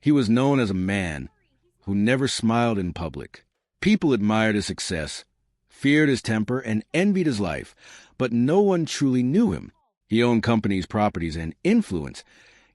He was known as a man who never smiled in public. People admired his success, feared his temper, and envied his life, but no one truly knew him. He owned companies, properties, and influence,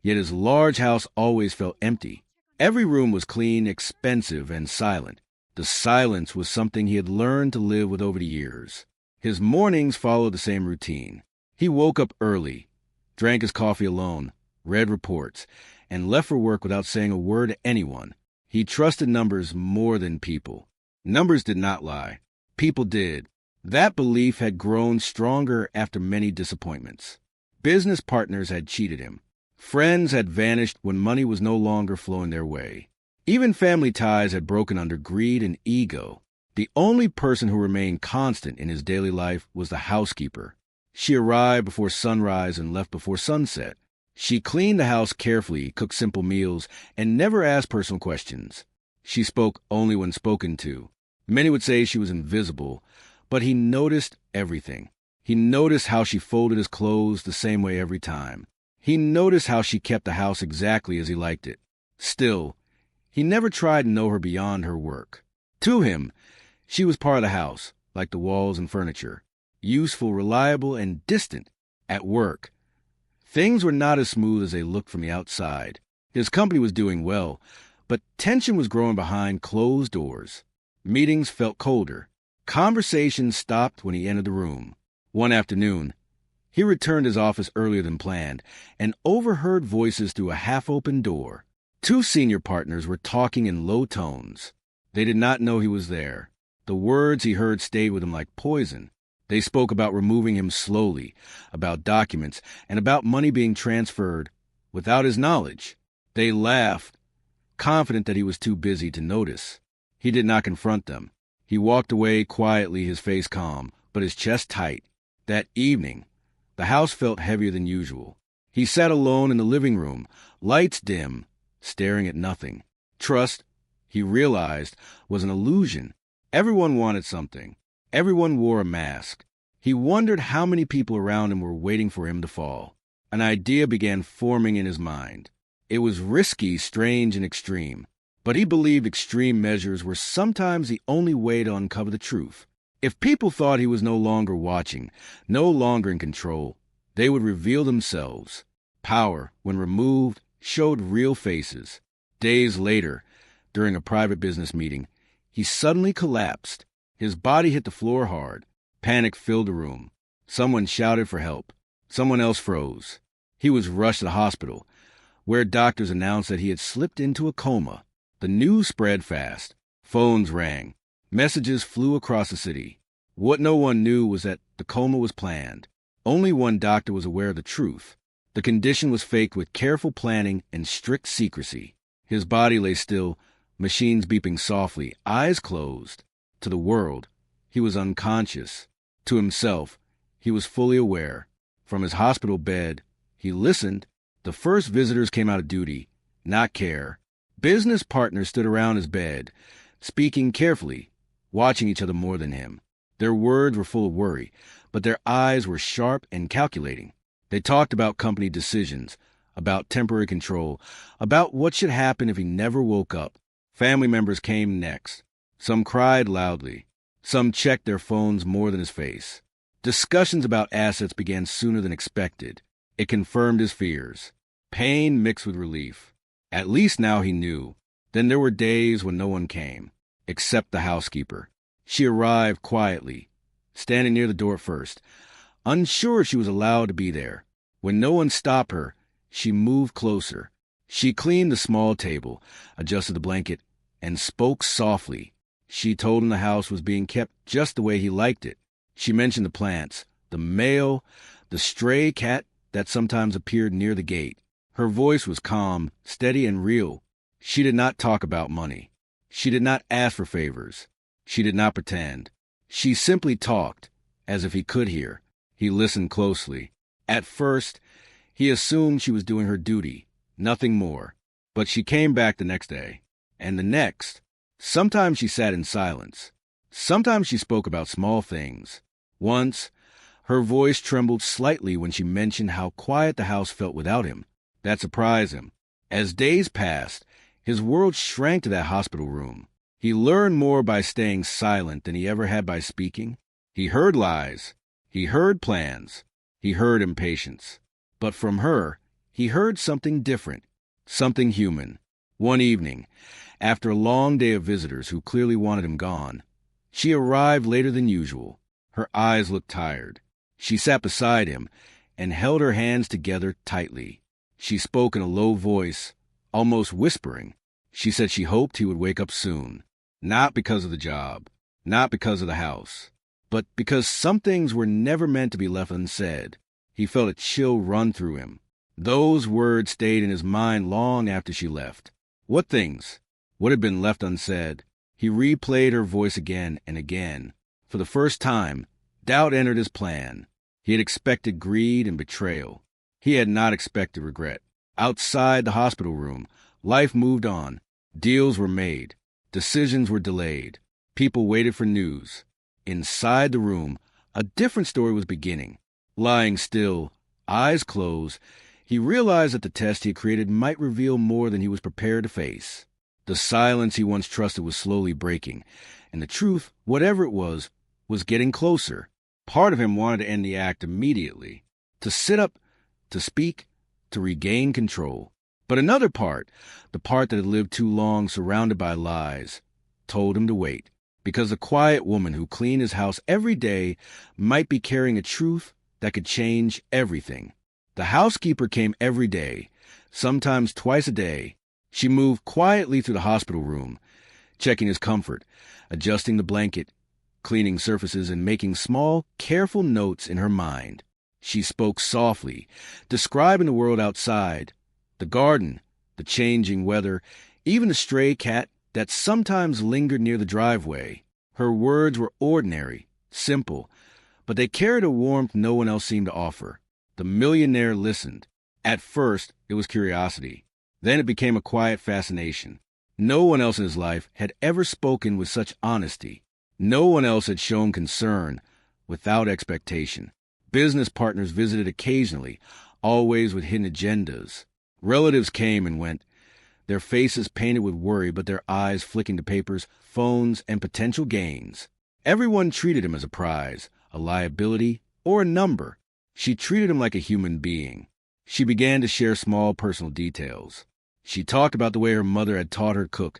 yet his large house always felt empty. Every room was clean, expensive, and silent. The silence was something he had learned to live with over the years. His mornings followed the same routine. He woke up early, drank his coffee alone, read reports, and left for work without saying a word to anyone. He trusted numbers more than people. Numbers did not lie. People did. That belief had grown stronger after many disappointments. Business partners had cheated him. Friends had vanished when money was no longer flowing their way. Even family ties had broken under greed and ego. The only person who remained constant in his daily life was the housekeeper. She arrived before sunrise and left before sunset. She cleaned the house carefully, cooked simple meals, and never asked personal questions. She spoke only when spoken to. Many would say she was invisible, but he noticed everything. He noticed how she folded his clothes the same way every time. He noticed how she kept the house exactly as he liked it. Still, he never tried to know her beyond her work. To him, she was part of the house, like the walls and furniture, useful, reliable, and distant. At work, things were not as smooth as they looked from the outside. His company was doing well, but tension was growing behind closed doors. Meetings felt colder. Conversations stopped when he entered the room. One afternoon, he returned to his office earlier than planned and overheard voices through a half-open door. Two senior partners were talking in low tones. They did not know he was there. The words he heard stayed with him like poison. They spoke about removing him slowly, about documents, and about money being transferred without his knowledge. They laughed, confident that he was too busy to notice. He did not confront them. He walked away quietly, his face calm, but his chest tight. That evening, the house felt heavier than usual. He sat alone in the living room, lights dim, staring at nothing. Trust, he realized, was an illusion. Everyone wanted something. Everyone wore a mask. He wondered how many people around him were waiting for him to fall. An idea began forming in his mind. It was risky, strange, and extreme, but he believed extreme measures were sometimes the only way to uncover the truth. If people thought he was no longer watching, no longer in control, they would reveal themselves. Power, when removed, showed real faces. Days later, during a private business meeting, he suddenly collapsed. His body hit the floor hard. Panic filled the room. Someone shouted for help. Someone else froze. He was rushed to the hospital, where doctors announced that he had slipped into a coma. The news spread fast. Phones rang. Messages flew across the city. What no one knew was that the coma was planned. Only one doctor was aware of the truth. The condition was faked with careful planning and strict secrecy. His body lay still, machines beeping softly, eyes closed. To the world, he was unconscious. To himself, he was fully aware. From his hospital bed, he listened. The first visitors came out of duty, not care. Business partners stood around his bed, speaking carefully, watching each other more than him. Their words were full of worry, but their eyes were sharp and calculating. They talked about company decisions, about temporary control, about what should happen if he never woke up. Family members came next. Some cried loudly. Some checked their phones more than his face. Discussions about assets began sooner than expected. It confirmed his fears. Pain mixed with relief. At least now he knew. Then there were days when no one came, except the housekeeper. She arrived quietly, standing near the door first, unsure if she was allowed to be there. When no one stopped her, she moved closer. She cleaned the small table, adjusted the blanket, and spoke softly. She told him the house was being kept just the way he liked it. She mentioned the plants, the mail, the stray cat that sometimes appeared near the gate. Her voice was calm, steady, and real. She did not talk about money. She did not ask for favors. She did not pretend. She simply talked, as if he could hear. He listened closely. At first, he assumed she was doing her duty, nothing more. But she came back the next day, and the next. Sometimes she sat in silence. Sometimes she spoke about small things. Once, her voice trembled slightly when she mentioned how quiet the house felt without him. That surprised him. As days passed, His world shrank to that hospital room. He learned more by staying silent than he ever had by speaking. He heard lies. He heard plans. He heard impatience. But from her, he heard something different, something human. One evening, after a long day of visitors who clearly wanted him gone, she arrived later than usual. Her eyes looked tired. She sat beside him and held her hands together tightly. She spoke in a low voice, almost whispering. She said she hoped he would wake up soon, not because of the job, not because of the house, but because some things were never meant to be left unsaid. He felt a chill run through him. Those words stayed in his mind long after she left. What things? What had been left unsaid? He replayed her voice again and again. For the first time, doubt entered his plan. He had expected greed and betrayal. He had not expected regret. Outside the hospital room, life moved on. Deals were made. Decisions were delayed. People waited for news. Inside the room, a different story was beginning. Lying still, eyes closed, he realized that the test he had created might reveal more than he was prepared to face. The silence he once trusted was slowly breaking, and the truth, whatever it was getting closer. Part of him wanted to end the act immediately, to sit up, to speak, to regain control. But another part, the part that had lived too long surrounded by lies, told him to wait, because the quiet woman who cleaned his house every day might be carrying a truth that could change everything. The housekeeper came every day, sometimes twice a day. She moved quietly through the hospital room, checking his comfort, adjusting the blanket, cleaning surfaces, and making small, careful notes in her mind. She spoke softly, describing the world outside, the garden, the changing weather, even the stray cat that sometimes lingered near the driveway. Her words were ordinary, simple, but they carried a warmth no one else seemed to offer. The millionaire listened. At first, it was curiosity. Then it became a quiet fascination. No one else in his life had ever spoken with such honesty. No one else had shown concern without expectation. Business partners visited occasionally, always with hidden agendas. Relatives came and went, their faces painted with worry but their eyes flicking to papers, phones, and potential gains. Everyone treated him as a prize, a liability, or a number. She treated him like a human being. She began to share small personal details. She talked about the way her mother had taught her to cook,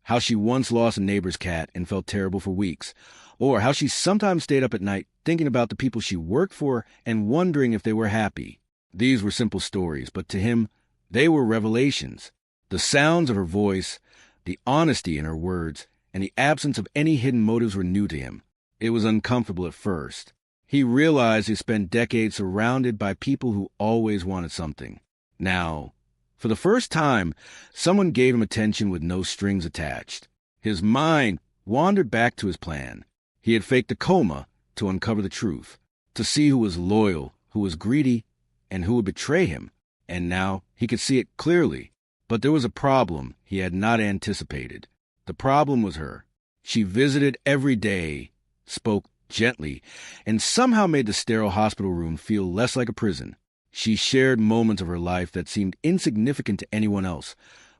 how she once lost a neighbor's cat and felt terrible for weeks, or how she sometimes stayed up at night thinking about the people she worked for and wondering if they were happy. These were simple stories, but to him, they were revelations. The sounds of her voice, the honesty in her words, and the absence of any hidden motives were new to him. It was uncomfortable at first. He realized he spent decades surrounded by people who always wanted something. Now, for the first time, someone gave him attention with no strings attached. His mind wandered back to his plan. He had faked a coma to uncover the truth, to see who was loyal, who was greedy, and who would betray him. And now he could see it clearly. But there was a problem he had not anticipated. The problem was her. She visited every day, spoke gently, and somehow made the sterile hospital room feel less like a prison. She shared moments of her life that seemed insignificant to anyone else,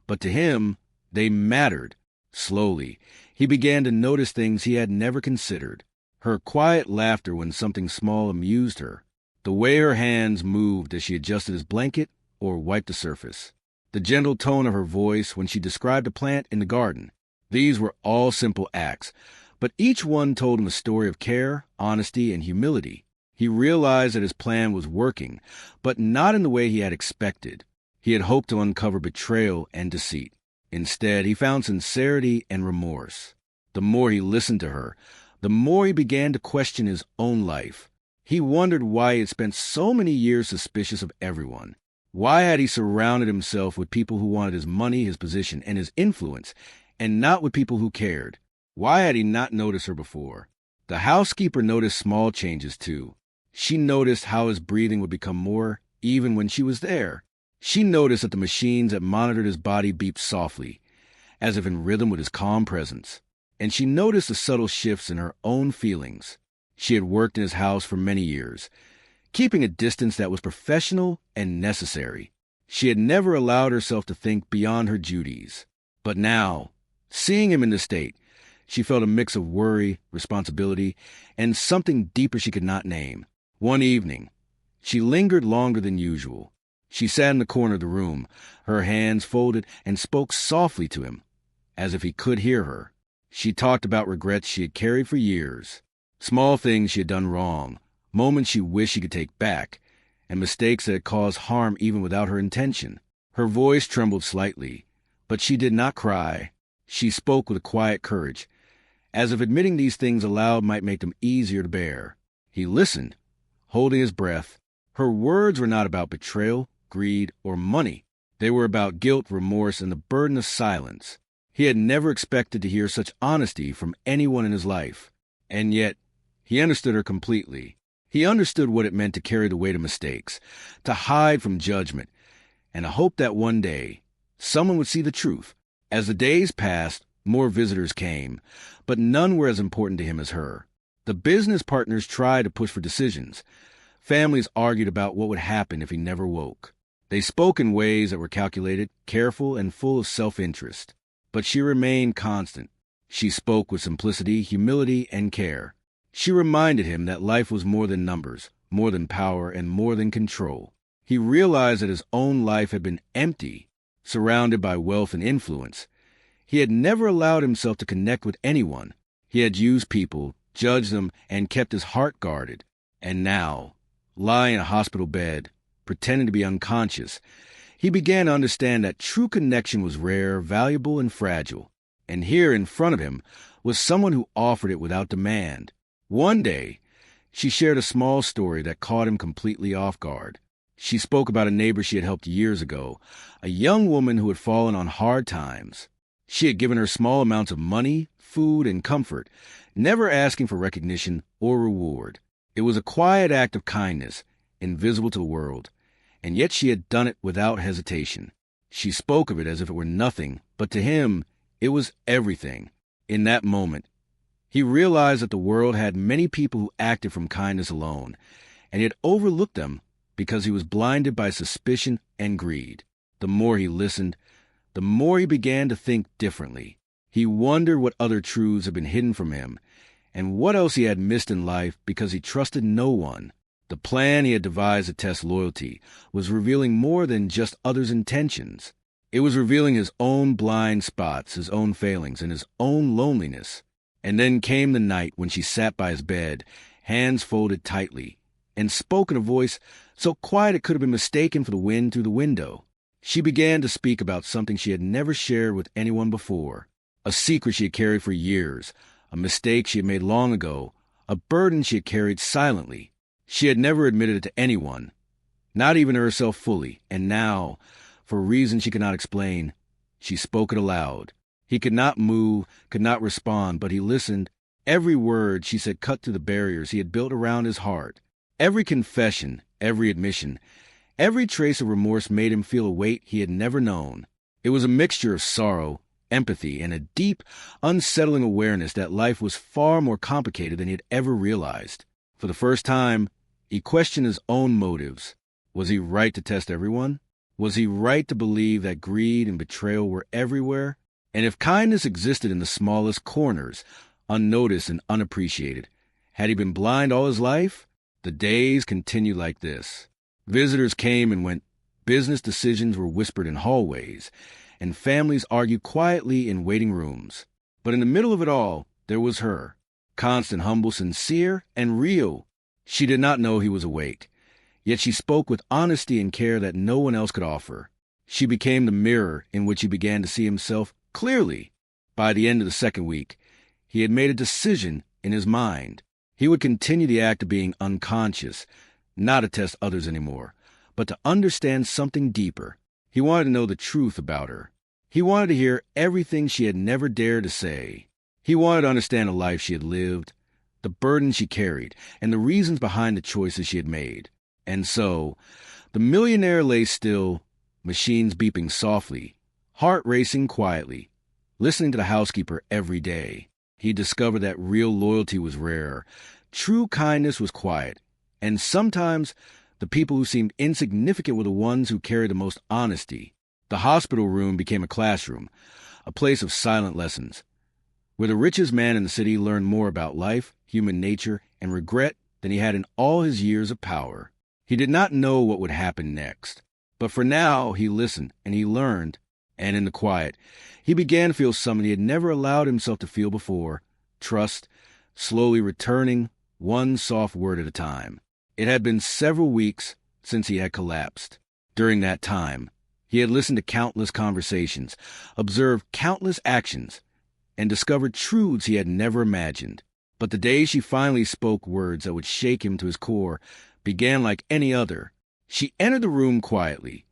but to him, they mattered. Slowly, he began to notice things he had never considered. Her quiet laughter when something small amused her. The way her hands moved as she adjusted his blanket or wiped the surface. The gentle tone of her voice when she described a plant in the garden. These were all simple acts, but each one told him a story of care, honesty, and humility. He realized that his plan was working, but not in the way he had expected. He had hoped to uncover betrayal and deceit. Instead, he found sincerity and remorse. The more he listened to her, the more he began to question his own life. He wondered why he had spent so many years suspicious of everyone. Why had he surrounded himself with people who wanted his money, his position, and his influence, and not with people who cared? Why had he not noticed her before? The housekeeper noticed small changes, too. She noticed how his breathing would become more even when she was there. She noticed that the machines that monitored his body beeped softly, as if in rhythm with his calm presence. And she noticed the subtle shifts in her own feelings. She had worked in his house for many years, keeping a distance that was professional and necessary. She had never allowed herself to think beyond her duties. But now, seeing him in this state, she felt a mix of worry, responsibility, and something deeper she could not name. One evening, she lingered longer than usual. She sat in the corner of the room, her hands folded, and spoke softly to him, as if he could hear her. She talked about regrets she had carried for years, small things she had done wrong, moments she wished she could take back, and mistakes that had caused harm even without her intention. Her voice trembled slightly, but she did not cry. She spoke with a quiet courage, as if admitting these things aloud might make them easier to bear. He listened, holding his breath. Her words were not about betrayal, greed, or money. They were about guilt, remorse, and the burden of silence. He had never expected to hear such honesty from anyone in his life. And yet, he understood her completely. He understood what it meant to carry the weight of mistakes, to hide from judgment, and to hope that one day someone would see the truth. As the days passed, more visitors came, but none were as important to him as her. The business partners tried to push for decisions. Families argued about what would happen if he never woke. They spoke in ways that were calculated, careful, and full of self-interest. But she remained constant. She spoke with simplicity, humility, and care. She reminded him that life was more than numbers, more than power, and more than control. He realized that his own life had been empty, surrounded by wealth and influence. He had never allowed himself to connect with anyone. He had used people, judged them, and kept his heart guarded. And now, lying in a hospital bed, pretending to be unconscious, he began to understand that true connection was rare, valuable, and fragile. And here in front of him was someone who offered it without demand. One day, she shared a small story that caught him completely off guard. She spoke about a neighbor she had helped years ago, a young woman who had fallen on hard times. She had given her small amounts of money, food, and comfort, never asking for recognition or reward. It was a quiet act of kindness, invisible to the world, and yet she had done it without hesitation. She spoke of it as if it were nothing, but to him, it was everything. In that moment, he realized that the world had many people who acted from kindness alone, and he had overlooked them because he was blinded by suspicion and greed. The more he listened, the more he began to think differently. He wondered what other truths had been hidden from him, and what else he had missed in life because he trusted no one. The plan he had devised to test loyalty was revealing more than just others' intentions. It was revealing his own blind spots, his own failings, and his own loneliness. And then came the night when she sat by his bed, hands folded tightly, and spoke in a voice so quiet it could have been mistaken for the wind through the window. She began to speak about something she had never shared with anyone before, a secret she had carried for years, a mistake she had made long ago, a burden she had carried silently. She had never admitted it to anyone, not even to herself fully, and now, for reasons she could not explain, she spoke it aloud. He could not move, could not respond, but he listened. Every word she said cut through the barriers he had built around his heart. Every confession, every admission, every trace of remorse made him feel a weight he had never known. It was a mixture of sorrow, empathy, and a deep, unsettling awareness that life was far more complicated than he had ever realized. For the first time, he questioned his own motives. Was he right to test everyone? Was he right to believe that greed and betrayal were everywhere? And if kindness existed in the smallest corners, unnoticed and unappreciated, had he been blind all his life? The days continued like this. Visitors came and went. Business decisions were whispered in hallways, and families argued quietly in waiting rooms. But in the middle of it all, there was her, constant, humble, sincere, and real. She did not know he was awake, yet she spoke with honesty and care that no one else could offer. She became the mirror in which he began to see himself clearly. By the end of the second week, he had made a decision in his mind. He would continue the act of being unconscious, not to test others anymore, but to understand something deeper. He wanted to know the truth about her. He wanted to hear everything she had never dared to say. He wanted to understand the life she had lived, the burden she carried, and the reasons behind the choices she had made. And so, the millionaire lay still, machines beeping softly, heart racing quietly, listening to the housekeeper every day. He discovered that real loyalty was rare, true kindness was quiet, and sometimes the people who seemed insignificant were the ones who carried the most honesty. The hospital room became a classroom, a place of silent lessons, where the richest man in the city learned more about life, human nature, and regret than he had in all his years of power. He did not know what would happen next, but for now he listened and he learned, and in the quiet, he began to feel something he had never allowed himself to feel before: trust, slowly returning, one soft word at a time. It had been several weeks since he had collapsed. During that time, he had listened to countless conversations, observed countless actions, and discovered truths he had never imagined. But the day she finally spoke words that would shake him to his core began like any other. She entered the room quietly,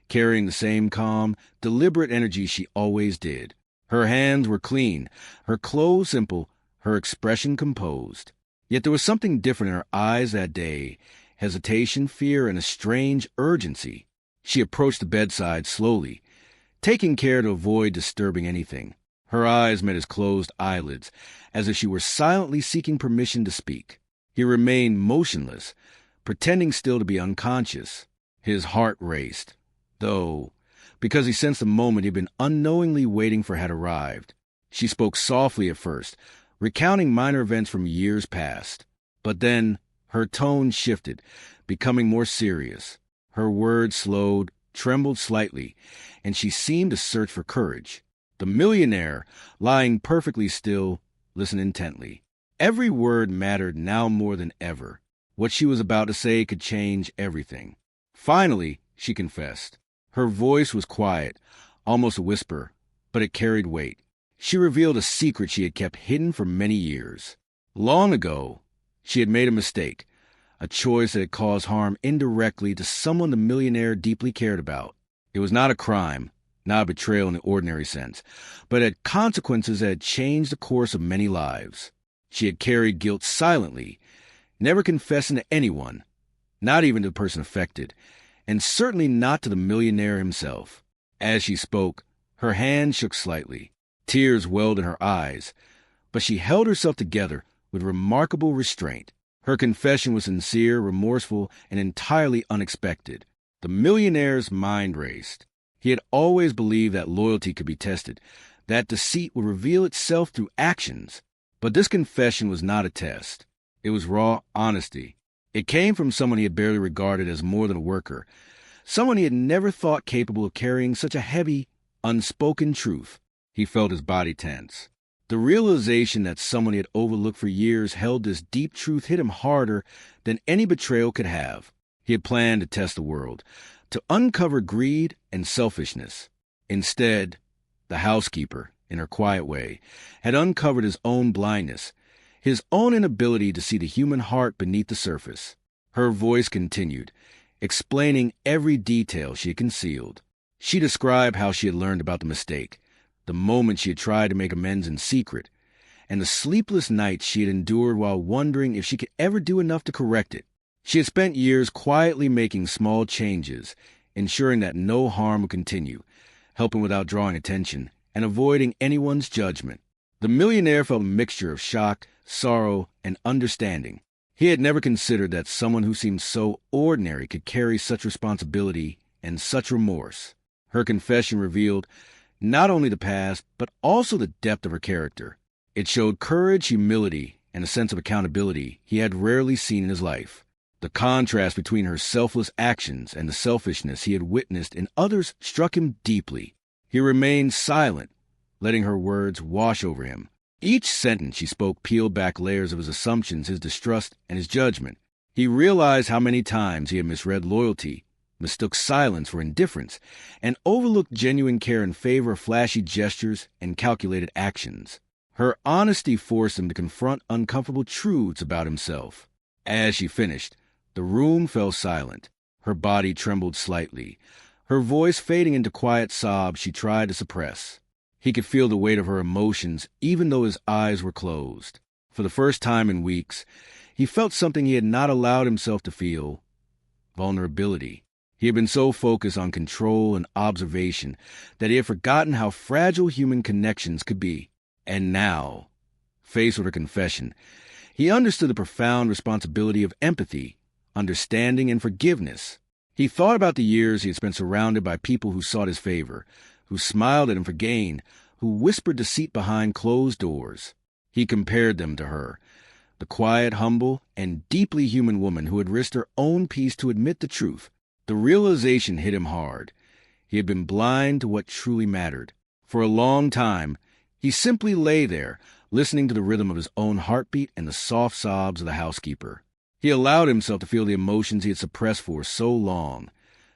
carrying the same calm, deliberate energy she always did. Her hands were clean, her clothes simple, her expression composed. Yet there was something different in her eyes that day: hesitation, fear, and a strange urgency. She approached the bedside slowly, taking care to avoid disturbing anything. Her eyes met his closed eyelids, as if she were silently seeking permission to speak. He remained motionless, pretending still to be unconscious. His heart raced, though, because he sensed the moment he'd been unknowingly waiting for had arrived. She spoke softly at first, recounting minor events from years past. But then her tone shifted, becoming more serious. Her words slowed, trembled slightly, and she seemed to search for courage. The millionaire, lying perfectly still, listened intently. Every word mattered now more than ever. What she was about to say could change everything. Finally, she confessed. Her voice was quiet, almost a whisper, but it carried weight. She revealed a secret she had kept hidden for many years. Long ago, she had made a mistake, a choice that had caused harm indirectly to someone the millionaire deeply cared about. It was not a crime, not a betrayal in the ordinary sense, but had consequences that had changed the course of many lives. She had carried guilt silently, never confessing to anyone, not even to the person affected, and certainly not to the millionaire himself. As she spoke, her hand shook slightly. Tears welled in her eyes, but she held herself together with remarkable restraint. Her confession was sincere, remorseful, and entirely unexpected. The millionaire's mind raced. He had always believed that loyalty could be tested, that deceit would reveal itself through actions. But this confession was not a test. It was raw honesty. It came from someone he had barely regarded as more than a worker, someone he had never thought capable of carrying such a heavy, unspoken truth. He felt his body tense. The realization that someone he had overlooked for years held this deep truth hit him harder than any betrayal could have. He had planned to test the world, to uncover greed and selfishness. Instead, the housekeeper, in her quiet way, had uncovered his own blindness, his own inability to see the human heart beneath the surface. Her voice continued, explaining every detail she had concealed. She described how she had learned about the mistake, the moment she had tried to make amends in secret, and the sleepless nights she had endured while wondering if she could ever do enough to correct it. She had spent years quietly making small changes, ensuring that no harm would continue, helping without drawing attention, and avoiding anyone's judgment. The millionaire felt a mixture of shock, sorrow, and understanding. He had never considered that someone who seemed so ordinary could carry such responsibility and such remorse. Her confession revealed not only the past, but also the depth of her character. It showed courage, humility, and a sense of accountability he had rarely seen in his life. The contrast between her selfless actions and the selfishness he had witnessed in others struck him deeply. He remained silent, letting her words wash over him. Each sentence she spoke peeled back layers of his assumptions, his distrust, and his judgment. He realized how many times he had misread loyalty, mistook silence for indifference, and overlooked genuine care in favor of flashy gestures and calculated actions. Her honesty forced him to confront uncomfortable truths about himself. As she finished, the room fell silent. Her body trembled slightly, her voice fading into quiet sobs she tried to suppress. He could feel the weight of her emotions even though his eyes were closed. For the first time in weeks, he felt something he had not allowed himself to feel: vulnerability. He had been so focused on control and observation that he had forgotten how fragile human connections could be. And now, faced with her confession, he understood the profound responsibility of empathy, understanding, and forgiveness. He thought about the years he had spent surrounded by people who sought his favor, who smiled at him for gain, who whispered deceit behind closed doors. He compared them to her, the quiet, humble, and deeply human woman who had risked her own peace to admit the truth. The realization hit him hard. He had been blind to what truly mattered. For a long time, he simply lay there, listening to the rhythm of his own heartbeat and the soft sobs of the housekeeper. He allowed himself to feel the emotions he had suppressed for so long.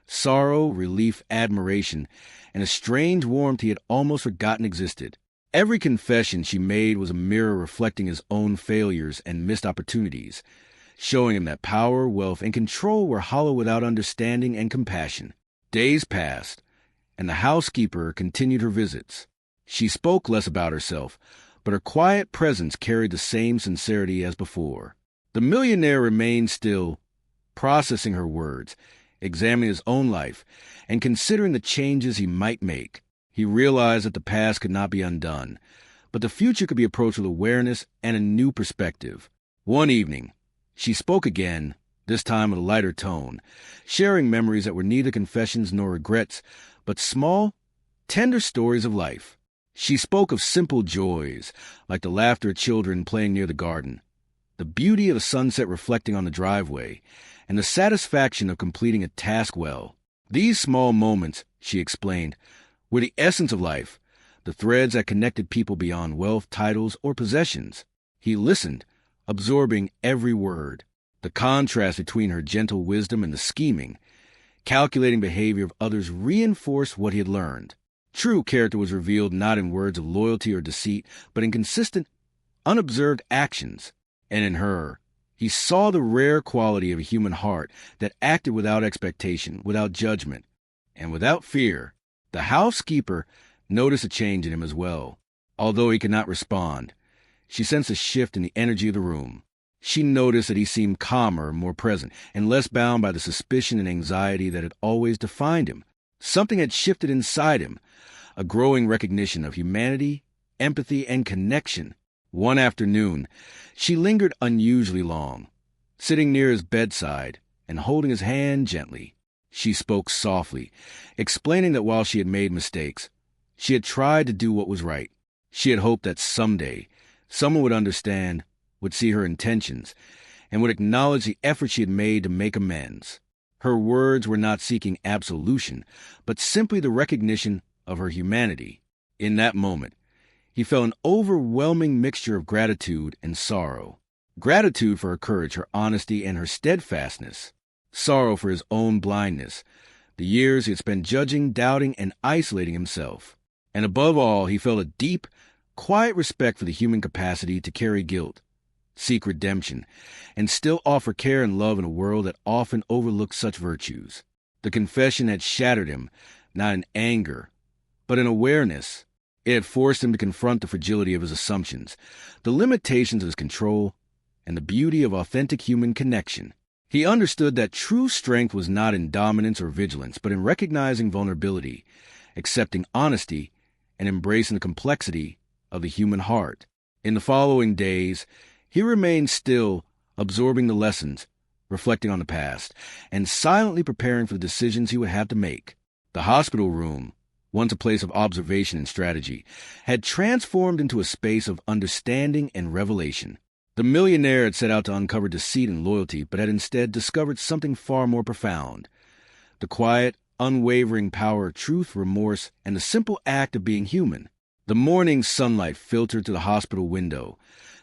Sorrow, relief, admiration, and a strange warmth he had almost forgotten existed. Every confession she made was a mirror reflecting his own failures and missed opportunities, showing him that power, wealth, and control were hollow without understanding and compassion. Days passed, and the housekeeper continued her visits. She spoke less about herself, but her quiet presence carried the same sincerity as before. The millionaire remained still, processing her words, examining his own life, and considering the changes he might make. He realized that the past could not be undone, but the future could be approached with awareness and a new perspective. One evening, she spoke again, this time with a lighter tone, sharing memories that were neither confessions nor regrets, but small, tender stories of life. She spoke of simple joys, like the laughter of children playing near the garden, the beauty of a sunset reflecting on the driveway, and the satisfaction of completing a task well. These small moments, she explained, were the essence of life, the threads that connected people beyond wealth, titles, or possessions. He listened, absorbing every word. The contrast between her gentle wisdom and the scheming, calculating behavior of others reinforced what he had learned. True character was revealed not in words of loyalty or deceit, but in consistent, unobserved actions. And in her, he saw the rare quality of a human heart that acted without expectation, without judgment, and without fear. The housekeeper noticed a change in him as well. Although he could not respond, she sensed a shift in the energy of the room. She noticed that he seemed calmer, more present, and less bound by the suspicion and anxiety that had always defined him. Something had shifted inside him, a growing recognition of humanity, empathy, and connection. One afternoon, she lingered unusually long, sitting near his bedside and holding his hand gently. She spoke softly, explaining that while she had made mistakes, she had tried to do what was right. She had hoped that someday someone would understand, would see her intentions, and would acknowledge the effort she had made to make amends. Her words were not seeking absolution, but simply the recognition of her humanity. In that moment, he felt an overwhelming mixture of gratitude and sorrow. Gratitude for her courage, her honesty, and her steadfastness. Sorrow for his own blindness, the years he had spent judging, doubting, and isolating himself. And above all, he felt a deep, quiet respect for the human capacity to carry guilt, seek redemption, and still offer care and love in a world that often overlooks such virtues. The confession had shattered him, not in anger, but in awareness. It had forced him to confront the fragility of his assumptions, the limitations of his control, and the beauty of authentic human connection. He understood that true strength was not in dominance or vigilance, but in recognizing vulnerability, accepting honesty, and embracing the complexity of the human heart. In the following days, he remained still, absorbing the lessons, reflecting on the past, and silently preparing for the decisions he would have to make. The hospital room, once a place of observation and strategy, had transformed into a space of understanding and revelation. The millionaire had set out to uncover deceit and loyalty, but had instead discovered something far more profound. The quiet, unwavering power of truth, remorse, and the simple act of being human. The morning sunlight filtered through the hospital window,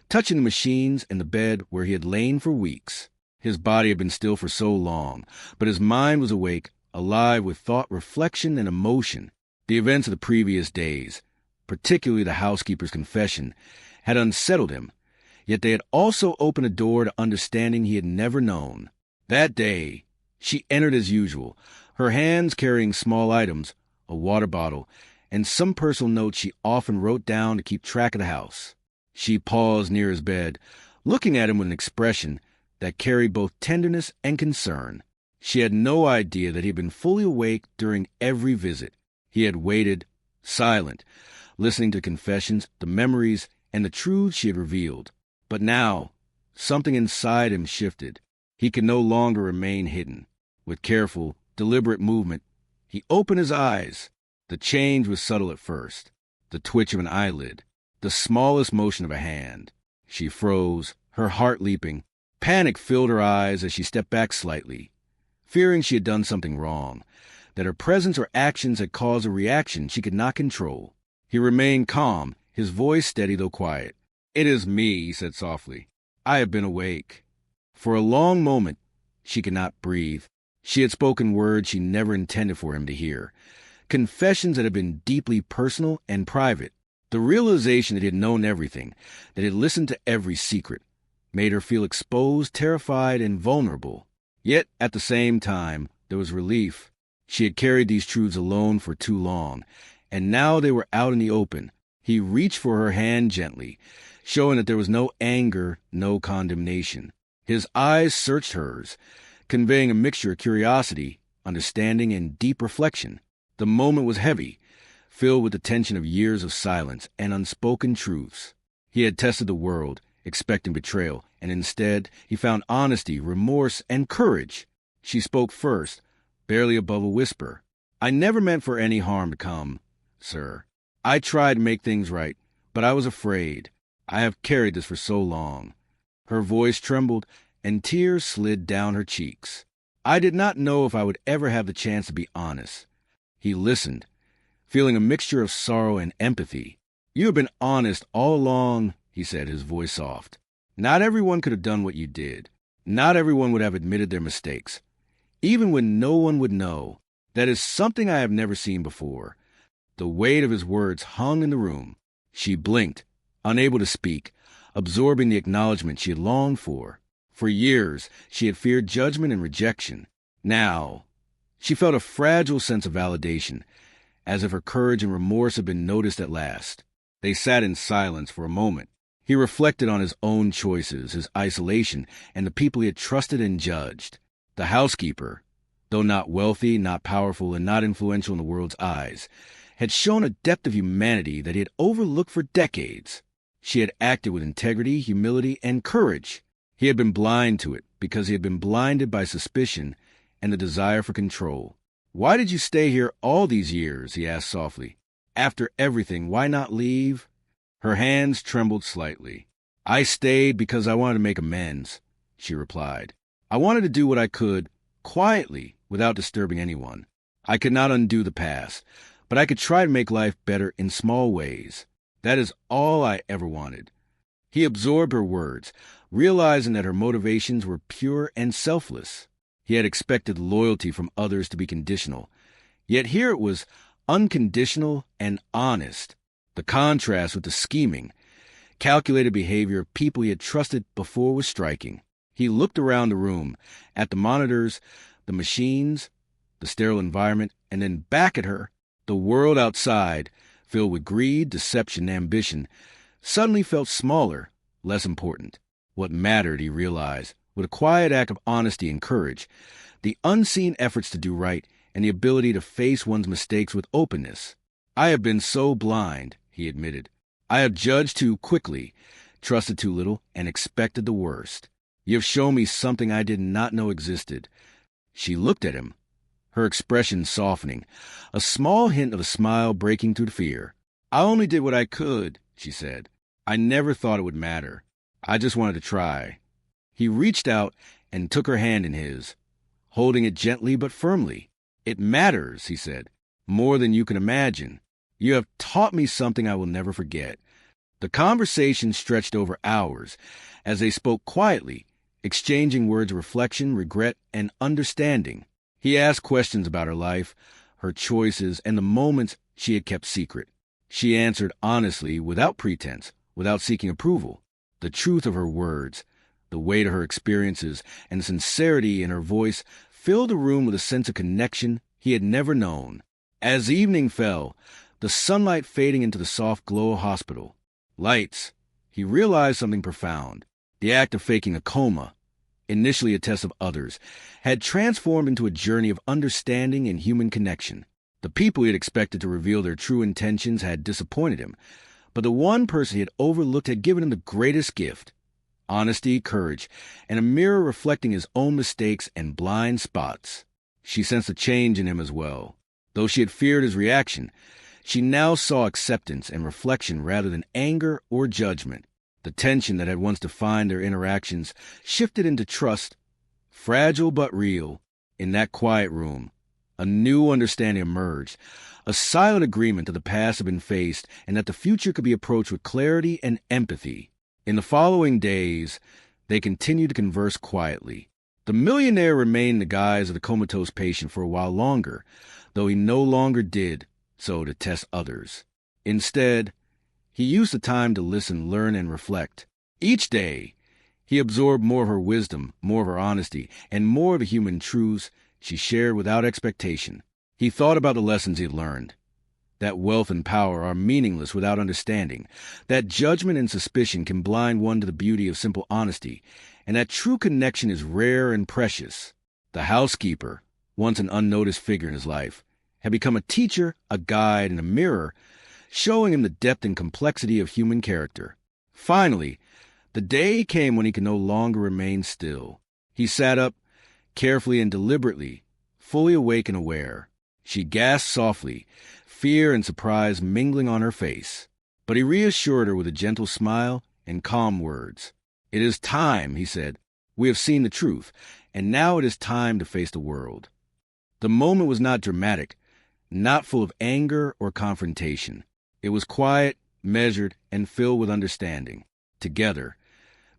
touching the machines and the bed where he had lain for weeks. His body had been still for so long, but his mind was awake, alive with thought, reflection, and emotion. The events of the previous days, particularly the housekeeper's confession, had unsettled him, yet they had also opened a door to understanding he had never known. That day, she entered as usual, her hands carrying small items, a water bottle, and some personal notes she often wrote down to keep track of the house. She paused near his bed, looking at him with an expression that carried both tenderness and concern. She had no idea that he had been fully awake during every visit. He had waited, silent, listening to confessions, the memories, and the truths she had revealed. But now, something inside him shifted. He could no longer remain hidden. With careful, deliberate movement, he opened his eyes. The change was subtle at first. the twitch of an eyelid, the smallest motion of a hand. She froze, her heart leaping. Panic filled her eyes as she stepped back slightly, fearing she had done something wrong, that her presence or actions had caused a reaction she could not control. He remained calm, his voice steady though quiet. "It is me," he said softly. "I have been awake." For a long moment, she could not breathe. She had spoken words she never intended for him to hear, confessions that had been deeply personal and private. The realization that he had known everything, that he had listened to every secret, made her feel exposed, terrified, and vulnerable. Yet, at the same time, there was relief. She had carried these truths alone for too long, and now they were out in the open. He reached for her hand gently, showing that there was no anger, no condemnation. His eyes searched hers, conveying a mixture of curiosity, understanding, and deep reflection. The moment was heavy, filled with the tension of years of silence and unspoken truths. He had tested the world, expecting betrayal, and instead he found honesty, remorse, and courage. She spoke first, barely above a whisper. "I never meant for any harm to come, sir. I tried to make things right, but I was afraid. I have carried this for so long." Her voice trembled, and tears slid down her cheeks. "I did not know if I would ever have the chance to be honest." He listened, feeling a mixture of sorrow and empathy. "You have been honest all along," he said, his voice soft. "Not everyone could have done what you did. Not everyone would have admitted their mistakes, even when no one would know. That is something I have never seen before." The weight of his words hung in the room. She blinked, unable to speak, absorbing the acknowledgement she had longed for. For years, she had feared judgment and rejection. Now, she felt a fragile sense of validation, as if her courage and remorse had been noticed at last. They sat in silence for a moment. He reflected on his own choices, his isolation, and the people he had trusted and judged. The housekeeper, though not wealthy, not powerful, and not influential in the world's eyes, had shown a depth of humanity that he had overlooked for decades. She had acted with integrity, humility, and courage. He had been blind to it because he had been blinded by suspicion and the desire for control. "Why did you stay here all these years?" he asked softly. "After everything, why not leave?" Her hands trembled slightly. "I stayed because I wanted to make amends," she replied. "I wanted to do what I could, quietly, without disturbing anyone. I could not undo the past, but I could try to make life better in small ways. That is all I ever wanted." He absorbed her words, realizing that her motivations were pure and selfless. He had expected loyalty from others to be conditional, yet here it was unconditional and honest. The contrast with the scheming, calculated behavior of people he had trusted before was striking. He looked around the room, at the monitors, the machines, the sterile environment, and then back at her. The world outside, filled with greed, deception, and ambition, suddenly felt smaller, less important. What mattered, he realized, with a quiet act of honesty and courage, the unseen efforts to do right, and the ability to face one's mistakes with openness. "I have been so blind," he admitted. "I have judged too quickly, trusted too little, and expected the worst. You have shown me something I did not know existed." She looked at him, her expression softening, a small hint of a smile breaking through the fear. "I only did what I could," she said. "I never thought it would matter. I just wanted to try." He reached out and took her hand in his, holding it gently but firmly. "It matters," he said, "more than you can imagine. You have taught me something I will never forget." The conversation stretched over hours as they spoke quietly, exchanging words of reflection, regret, and understanding. He asked questions about her life, her choices, and the moments she had kept secret. She answered honestly, without pretense, without seeking approval. The truth of her words, the weight of her experiences, and the sincerity in her voice filled the room with a sense of connection he had never known. As evening fell, the sunlight fading into the soft glow of hospital lights, he realized something profound. The act of faking a coma, initially a test of others, had transformed into a journey of understanding and human connection. The people he had expected to reveal their true intentions had disappointed him, but the one person he had overlooked had given him the greatest gift: honesty, courage, and a mirror reflecting his own mistakes and blind spots. She sensed a change in him as well. Though she had feared his reaction, She now saw acceptance and reflection rather than anger or judgment. The tension that had once defined their interactions shifted into trust, fragile but real. In that quiet room, a new understanding emerged, a silent agreement that the past had been faced and that the future could be approached with clarity and empathy. In the following days, they continued to converse quietly. The millionaire remained in the guise of the comatose patient for a while longer, though he no longer did so to test others. Instead, he used the time to listen, learn, and reflect. Each day, he absorbed more of her wisdom, more of her honesty, and more of the human truths she shared without expectation. He thought about the lessons he had learned. That wealth and power are meaningless without understanding, that judgment and suspicion can blind one to the beauty of simple honesty, and that true connection is rare and precious. The housekeeper, once an unnoticed figure in his life, had become a teacher, a guide, and a mirror, showing him the depth and complexity of human character. Finally, the day came when he could no longer remain still. He sat up, carefully and deliberately, fully awake and aware. She gasped softly, fear and surprise mingling on her face. But he reassured her with a gentle smile and calm words. "It is time," he said. "We have seen the truth, and now it is time to face the world." The moment was not dramatic, not full of anger or confrontation. It was quiet, measured, and filled with understanding. Together,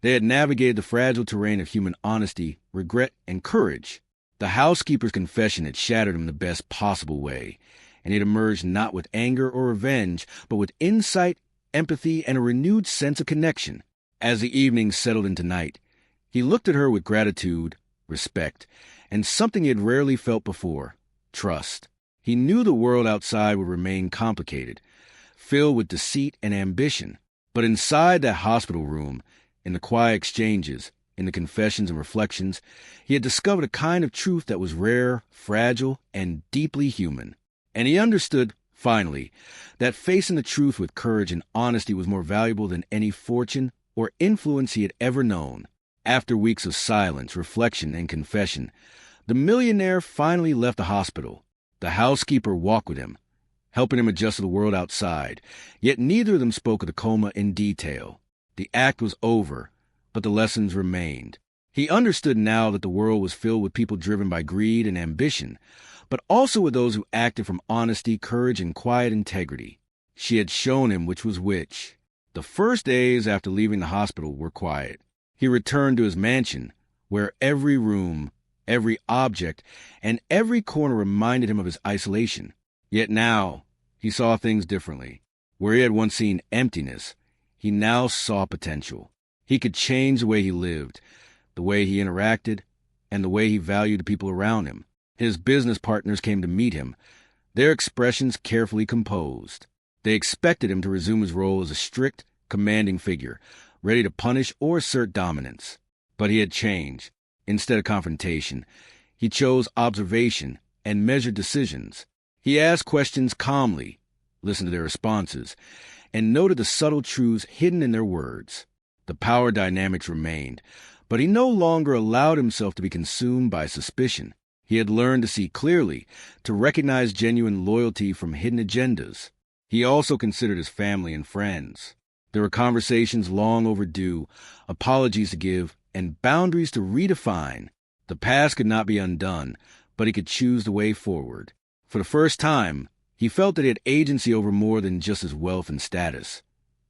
they had navigated the fragile terrain of human honesty, regret, and courage. The housekeeper's confession had shattered him in the best possible way, and he had emerged not with anger or revenge, but with insight, empathy, and a renewed sense of connection. As the evening settled into night, he looked at her with gratitude, respect, and something he had rarely felt before, trust. He knew the world outside would remain complicated, filled with deceit and ambition, but inside that hospital room, in the quiet exchanges, in the confessions and reflections, he had discovered a kind of truth that was rare, fragile, and deeply human. And he understood, finally, that facing the truth with courage and honesty was more valuable than any fortune or influence he had ever known. After weeks of silence, reflection, and confession, the millionaire finally left the hospital. The housekeeper walked with him, helping him adjust to the world outside, yet neither of them spoke of the coma in detail. The act was over, but the lessons remained. He understood now that the world was filled with people driven by greed and ambition, but also with those who acted from honesty, courage, and quiet integrity. She had shown him which was which. The first days after leaving the hospital were quiet. He returned to his mansion, where every room, every object, and every corner reminded him of his isolation. Yet now, he saw things differently. Where he had once seen emptiness, he now saw potential. He could change the way he lived, the way he interacted, and the way he valued the people around him. His business partners came to meet him, their expressions carefully composed. They expected him to resume his role as a strict, commanding figure, ready to punish or assert dominance. But he had changed. Instead of confrontation, he chose observation and measured decisions. He asked questions calmly, listened to their responses, and noted the subtle truths hidden in their words. The power dynamics remained, but he no longer allowed himself to be consumed by suspicion. He had learned to see clearly, to recognize genuine loyalty from hidden agendas. He also considered his family and friends. There were conversations long overdue, apologies to give, and boundaries to redefine. The past could not be undone, but he could choose the way forward. For the first time, he felt that he had agency over more than just his wealth and status.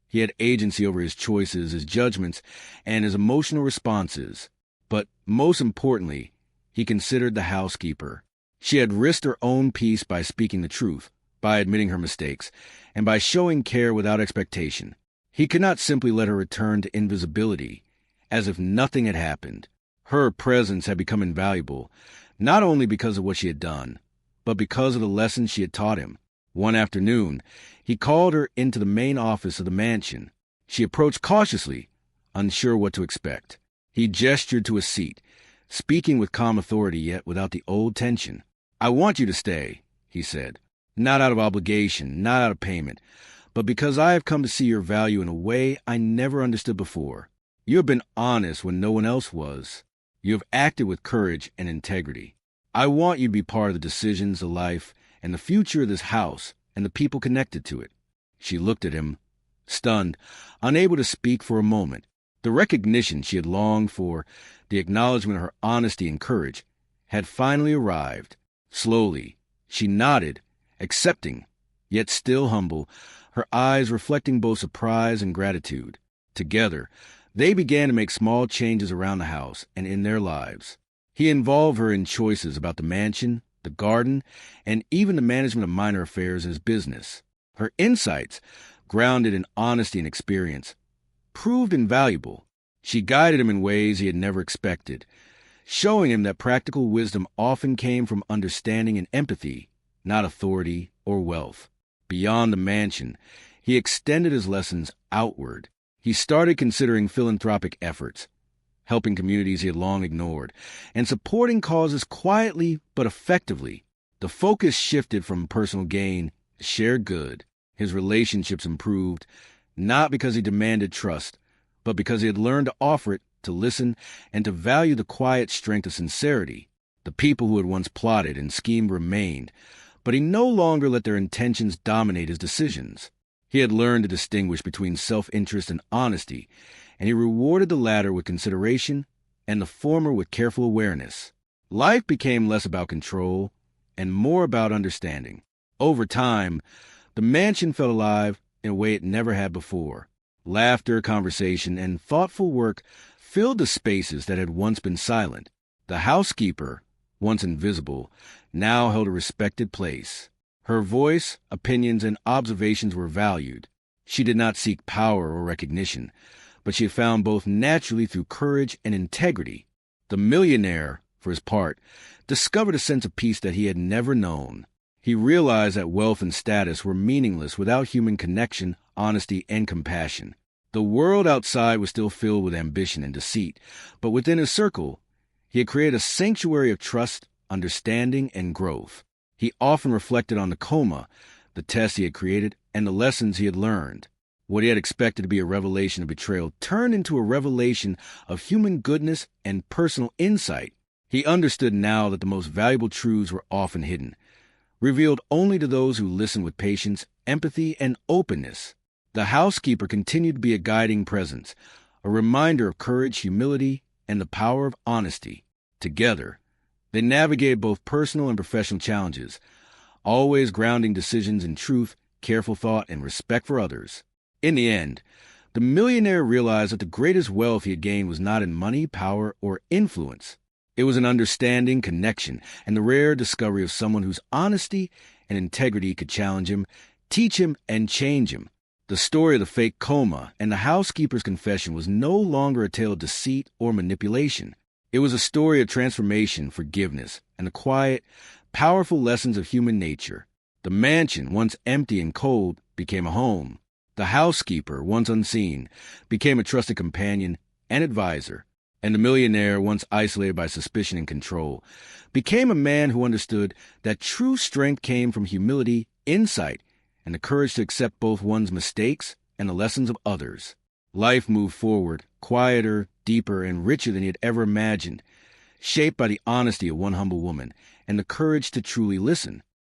He had agency over his choices, his judgments, and his emotional responses. But most importantly, he considered the housekeeper. She had risked her own peace by speaking the truth, by admitting her mistakes, and by showing care without expectation. He could not simply let her return to invisibility, as if nothing had happened. Her presence had become invaluable, not only because of what she had done, but because of the lessons she had taught him. One afternoon, he called her into the main office of the mansion. She approached cautiously, unsure what to expect. He gestured to a seat, speaking with calm authority yet without the old tension. "I want you to stay," he said, "not out of obligation, not out of payment, but because I have come to see your value in a way I never understood before. You have been honest when no one else was. You have acted with courage and integrity. I want you to be part of the decisions, the life, and the future of this house and the people connected to it. She looked at him, stunned, unable to speak for a moment. The recognition she had longed for, the acknowledgement of her honesty and courage, had finally arrived. Slowly, she nodded, accepting, yet still humble, her eyes reflecting both surprise and gratitude. Together, they began to make small changes around the house and in their lives. He involved her in choices about the mansion, the garden, and even the management of minor affairs in his business. Her insights, grounded in honesty and experience, proved invaluable. She guided him in ways he had never expected, showing him that practical wisdom often came from understanding and empathy, not authority or wealth. Beyond the mansion, he extended his lessons outward. He started considering philanthropic efforts, helping communities he had long ignored, and supporting causes quietly but effectively. The focus shifted from personal gain to shared good. His relationships improved, not because he demanded trust, but because he had learned to offer it, to listen, and to value the quiet strength of sincerity. The people who had once plotted and schemed remained, but he no longer let their intentions dominate his decisions. He had learned to distinguish between self-interest and honesty, and he rewarded the latter with consideration and the former with careful awareness. Life became less about control and more about understanding. Over time, the mansion felt alive in a way it never had before. Laughter, conversation, and thoughtful work filled the spaces that had once been silent. The housekeeper, once invisible, now held a respected place. Her voice, opinions, and observations were valued. She did not seek power or recognition, but she had found both naturally through courage and integrity. The millionaire, for his part, discovered a sense of peace that he had never known. He realized that wealth and status were meaningless without human connection, honesty, and compassion. The world outside was still filled with ambition and deceit, but within his circle, he had created a sanctuary of trust, understanding, and growth. He often reflected on the Coma, the test he had created, and the lessons he had learned. What he had expected to be a revelation of betrayal turned into a revelation of human goodness and personal insight. He understood now that the most valuable truths were often hidden, revealed only to those who listen with patience, empathy, and openness. The housekeeper continued to be a guiding presence, a reminder of courage, humility, and the power of honesty. Together, they navigated both personal and professional challenges, always grounding decisions in truth, careful thought, and respect for others. In the end, the millionaire realized that the greatest wealth he had gained was not in money, power, or influence. It was an understanding, connection, and the rare discovery of someone whose honesty and integrity could challenge him, teach him, and change him. The story of the fake Coma and the housekeeper's confession was no longer a tale of deceit or manipulation. It was a story of transformation, forgiveness, and the quiet, powerful lessons of human nature. The mansion, once empty and cold, became a home. The housekeeper, once unseen, became a trusted companion and advisor. And the millionaire, once isolated by suspicion and control, became a man who understood that true strength came from humility, insight, and the courage to accept both one's mistakes and the lessons of others. Life moved forward, quieter, deeper, and richer than he had ever imagined, shaped by the honesty of one humble woman and the courage to truly listen.